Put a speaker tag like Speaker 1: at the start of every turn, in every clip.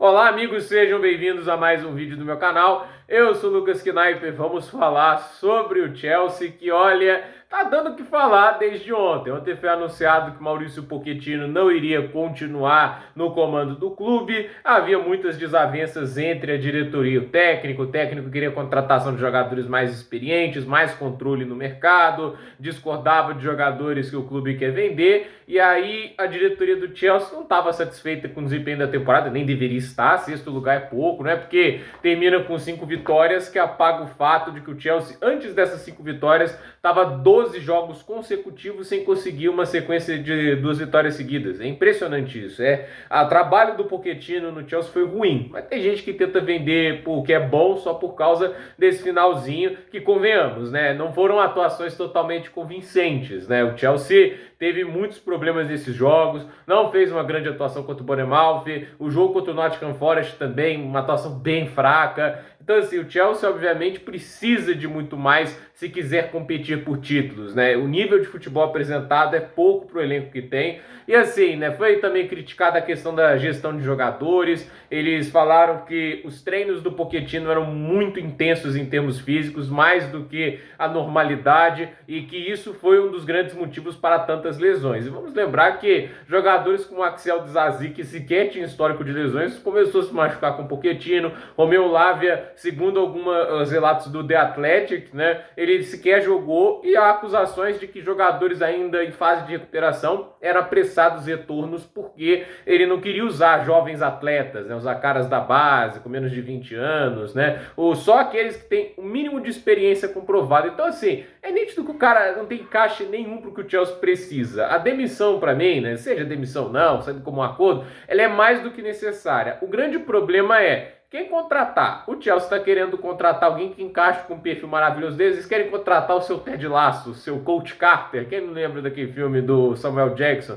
Speaker 1: Olá amigos, sejam bem-vindos a mais um vídeo do meu canal. Eu sou o Lucas Kniper, vamos falar sobre o Chelsea que, olha, tá dando o que falar desde ontem. Ontem foi anunciado que Maurício Pochettino não iria continuar no comando do clube. Havia muitas desavenças entre a diretoria e o técnico. O técnico queria contratação de jogadores mais experientes, mais controle no mercado, discordava de jogadores que o clube quer vender. E aí a diretoria do Chelsea não estava satisfeita com o desempenho da temporada, nem deveria estar. Sexto lugar é pouco, não é porque termina com 5 vitórias que apaga o fato de que o Chelsea, antes dessas 5 vitórias, estava 12 jogos consecutivos sem conseguir uma sequência de 2 vitórias seguidas. É impressionante isso. O trabalho do Pochettino no Chelsea foi ruim, mas tem gente que tenta vender o que é bom só por causa desse finalzinho, que convenhamos, né? Não foram atuações totalmente convincentes, né? O Chelsea teve muitos problemas nesses jogos, não fez uma grande atuação contra o Bournemouth, o jogo contra o Nottingham Forest também, uma atuação bem fraca. Então, assim, o Chelsea, obviamente, precisa de muito mais se quiser competir por títulos, né? O nível de futebol apresentado é pouco para o elenco que tem. E, assim, né, foi também criticada a questão da gestão de jogadores. Eles falaram que os treinos do Pochettino eram muito intensos em termos físicos, mais do que a normalidade, e que isso foi um dos grandes motivos para tantas lesões. E vamos lembrar que jogadores como Axel Disasi, que sequer tinha histórico de lesões, começou a se machucar com o Pochettino. Romeu Lavia, segundo alguns relatos do The Athletic, né, ele sequer jogou, e há acusações de que jogadores ainda em fase de recuperação eram apressados retornos porque ele não queria usar jovens atletas, né, usar caras da base com menos de 20 anos, né, ou só aqueles que têm o mínimo de experiência comprovada. Então, assim, é nítido que o cara não tem encaixe nenhum para o que o Chelsea precisa. A demissão, para mim, né, seja demissão não, sendo como um acordo, ela é mais do que necessária. O grande problema é quem contratar. O Chelsea está querendo contratar alguém que encaixe com um perfil maravilhoso deles. Eles querem contratar o seu Ted Lasso, o seu Coach Carter. Quem não lembra daquele filme do Samuel Jackson?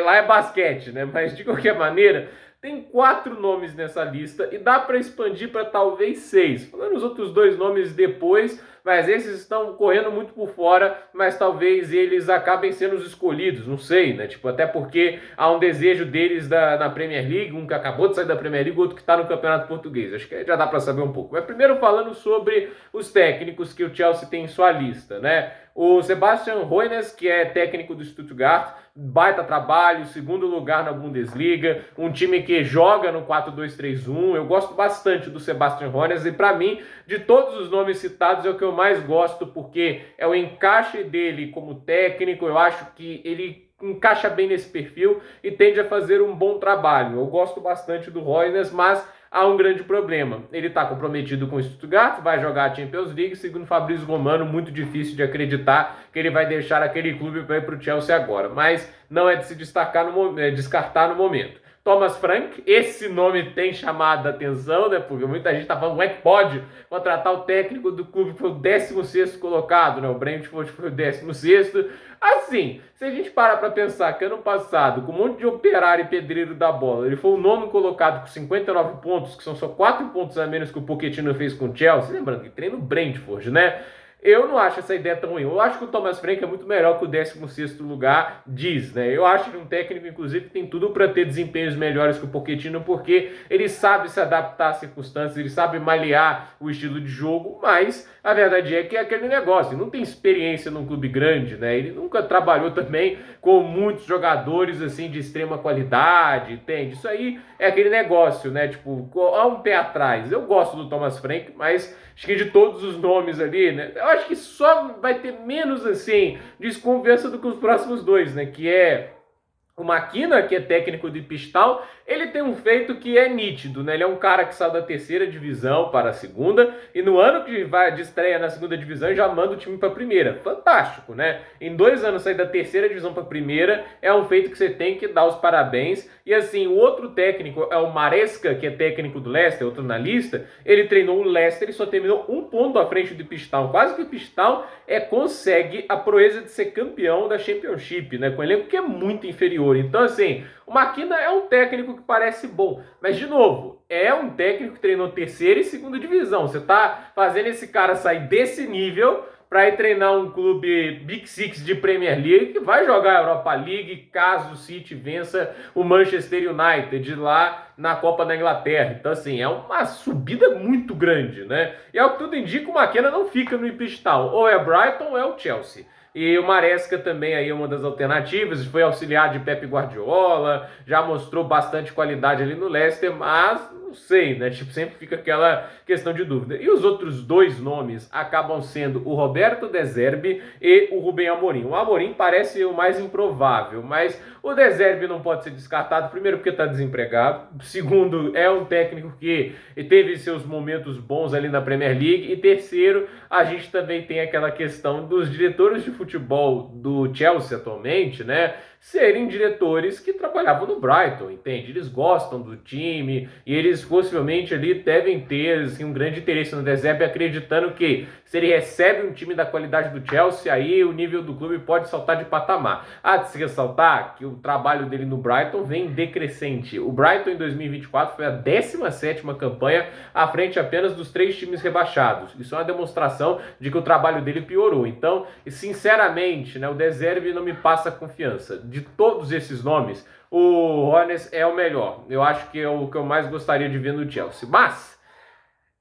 Speaker 1: Lá é basquete, né? Mas de qualquer maneira, tem 4 nomes nessa lista e dá para expandir para talvez 6. Falando os outros 2 nomes depois, mas esses estão correndo muito por fora, mas talvez eles acabem sendo os escolhidos, não sei, né? Tipo, até porque há um desejo deles na Premier League, um que acabou de sair da Premier League, outro que está no Campeonato Português. Acho que já dá para saber um pouco. Mas primeiro falando sobre os técnicos que o Chelsea tem em sua lista, né? O Sebastian Hoeneß, que é técnico do Stuttgart, baita trabalho, segundo lugar na Bundesliga, um time que joga no 4-2-3-1. Eu gosto bastante do Sebastian Hoeneß e, para mim, de todos os nomes citados, é o que eu mais gosto, porque é o encaixe dele como técnico. Eu acho que ele encaixa bem nesse perfil e tende a fazer um bom trabalho. Eu gosto bastante do Hoeneß, mas há um grande problema. Ele está comprometido com o Stuttgart, vai jogar a Champions League, segundo Fabrício Romano, muito difícil de acreditar que ele vai deixar aquele clube para ir para o Chelsea agora, mas não é de se descartar no momento. Thomas Frank, esse nome tem chamado a atenção, né? Porque muita gente está falando, como é que pode contratar o técnico do clube que foi o 16º colocado, né? O Brentford foi o 16º. Assim, se a gente parar para pensar que ano passado, com um monte de operário e pedreiro da bola, ele foi o 9º colocado com 59 pontos, que são só 4 pontos a menos que o Pochettino fez com o Chelsea, lembrando que treina o Brentford, né? Eu não acho essa ideia tão ruim. Eu acho que o Thomas Frank é muito melhor que o 16º lugar diz, né? Eu acho que um técnico, inclusive, que tem tudo para ter desempenhos melhores que o Pochettino, porque ele sabe se adaptar às circunstâncias, ele sabe malear o estilo de jogo, mas a verdade é que é aquele negócio, ele não tem experiência num clube grande, né? Ele nunca trabalhou também com muitos jogadores, assim, de extrema qualidade, entende? Isso aí é aquele negócio, né? Tipo, há um pé atrás. Eu gosto do Thomas Frank, mas acho que de todos os nomes ali, né? Eu acho que só vai ter menos, assim, desconfiança do que os próximos 2, né? Que é o Maquina, que é técnico de Pistal. Ele tem um feito que é nítido, né? Ele é um cara que saiu da 3ª divisão para a 2ª, e no ano que vai de estreia na 2ª divisão já manda o time para a 1ª. Fantástico, né? Em 2 anos sair da 3ª divisão para a 1ª é um feito que você tem que dar os parabéns. E assim, o outro técnico é o Maresca, que é técnico do Leicester, outro na lista. Ele treinou o Leicester e só terminou 1 ponto à frente do Pistal. Quase que o Pistal consegue a proeza de ser campeão da Championship, né? Com um elenco que é muito inferior. Então, assim, o Maquina é um técnico que parece bom, mas, de novo, é um técnico que treinou 3ª e 2ª divisão. Você tá fazendo esse cara sair desse nível para ir treinar um clube Big Six de Premier League que vai jogar a Europa League caso o City vença o Manchester United lá na Copa da Inglaterra. Então, assim, é uma subida muito grande, né? E ao que tudo indica, o McKenna não fica no Ipswich Town. Ou é Brighton ou é o Chelsea. E o Maresca também aí é uma das alternativas, foi auxiliar de Pep Guardiola, já mostrou bastante qualidade ali no Leicester, mas não sei, né? Tipo, sempre fica aquela questão de dúvida. E os outros dois nomes acabam sendo o Roberto De Zerbi e o Rubem Amorim. O Amorim parece o mais improvável, mas o De Zerbi não pode ser descartado, primeiro porque está desempregado, segundo, é um técnico que teve seus momentos bons ali na Premier League, e terceiro, a gente também tem aquela questão dos diretores de futebol do Chelsea atualmente, né, serem diretores que trabalhavam no Brighton, entende? Eles gostam do time e eles possivelmente ali devem ter assim, um grande interesse no De Zerbi, acreditando que se ele recebe um time da qualidade do Chelsea, aí o nível do clube pode saltar de patamar. Há de se ressaltar que o trabalho dele no Brighton vem decrescente. O Brighton em 2024 foi a 17ª campanha à frente apenas dos 3 times rebaixados. Isso é uma demonstração de que o trabalho dele piorou. Então, sinceramente, né, o De Zerbi não me passa confiança. De todos esses nomes, o Hoeneß é o melhor. Eu acho que é o que eu mais gostaria de ver no Chelsea. Mas,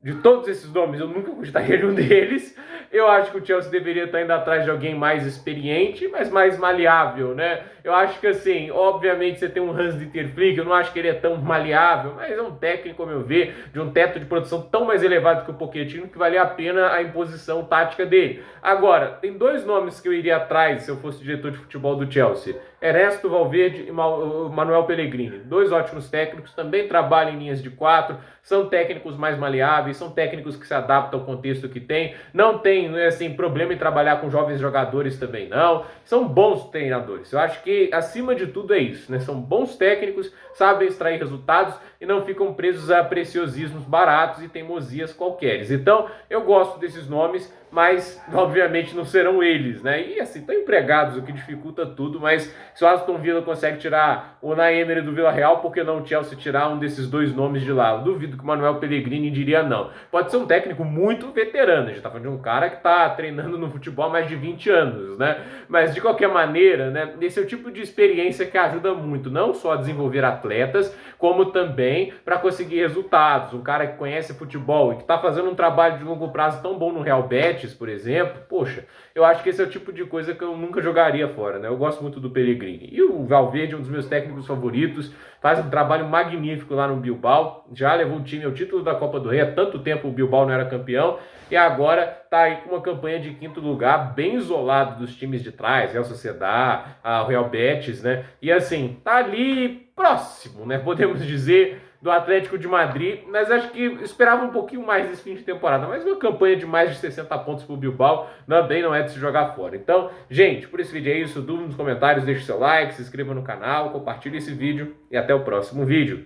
Speaker 1: de todos esses nomes, eu nunca gostaria de um deles. Eu acho que o Chelsea deveria estar indo atrás de alguém mais experiente, mas mais maleável, né? Eu acho que, assim, obviamente você tem um Hans-Dieter Flick, eu não acho que ele é tão maleável, mas é um técnico, ao meu ver, de um teto de produção tão mais elevado que o Pochettino, que valia a pena a imposição tática dele. Agora, tem 2 nomes que eu iria atrás se eu fosse diretor de futebol do Chelsea. Ernesto Valverde e Manuel Pellegrini. 2 ótimos técnicos, também trabalham em linhas de 4, são técnicos mais maleáveis, são técnicos que se adaptam ao contexto que tem, não tem assim, problema em trabalhar com jovens jogadores também não, são bons treinadores. Eu acho que acima de tudo é isso, né? São bons técnicos, sabem extrair resultados e não ficam presos a preciosismos baratos e teimosias qualquer. Então, eu gosto desses nomes, mas obviamente não serão eles, né? E assim, estão empregados, o que dificulta tudo, mas se o Aston Villa consegue tirar o Unai Emery do Vila Real, por que não o Chelsea tirar um desses 2 nomes de lá? Eu duvido que o Manuel Pellegrini diria não. Pode ser um técnico muito veterano, a gente tá falando de um cara que tá treinando no futebol há mais de 20 anos, né? Mas de qualquer maneira, né, esse é o tipo de experiência que ajuda muito, não só a desenvolver atletas, como também para conseguir resultados. Um cara que conhece futebol e que tá fazendo um trabalho de longo prazo tão bom no Real Betis, por exemplo, poxa, eu acho que esse é o tipo de coisa que eu nunca jogaria fora, né? Eu gosto muito do Pellegrini. E o Valverde é um dos meus técnicos favoritos, faz um trabalho magnífico lá no Bilbao, já levou o time ao título da Copa do Rei, há tanto tempo o Bilbao não era campeão, e agora tá aí com uma campanha de 5º lugar, bem isolado dos times de trás, Real Sociedad, a Real Betis, né? E assim, tá ali próximo, né? Podemos dizer, do Atlético de Madrid, mas acho que esperava um pouquinho mais desse fim de temporada, mas uma campanha de mais de 60 pontos pro Bilbao também não é de se jogar fora. Então, gente, por esse vídeo é isso, dúvida nos comentários, deixe seu like, se inscreva no canal, compartilhe esse vídeo e até o próximo vídeo.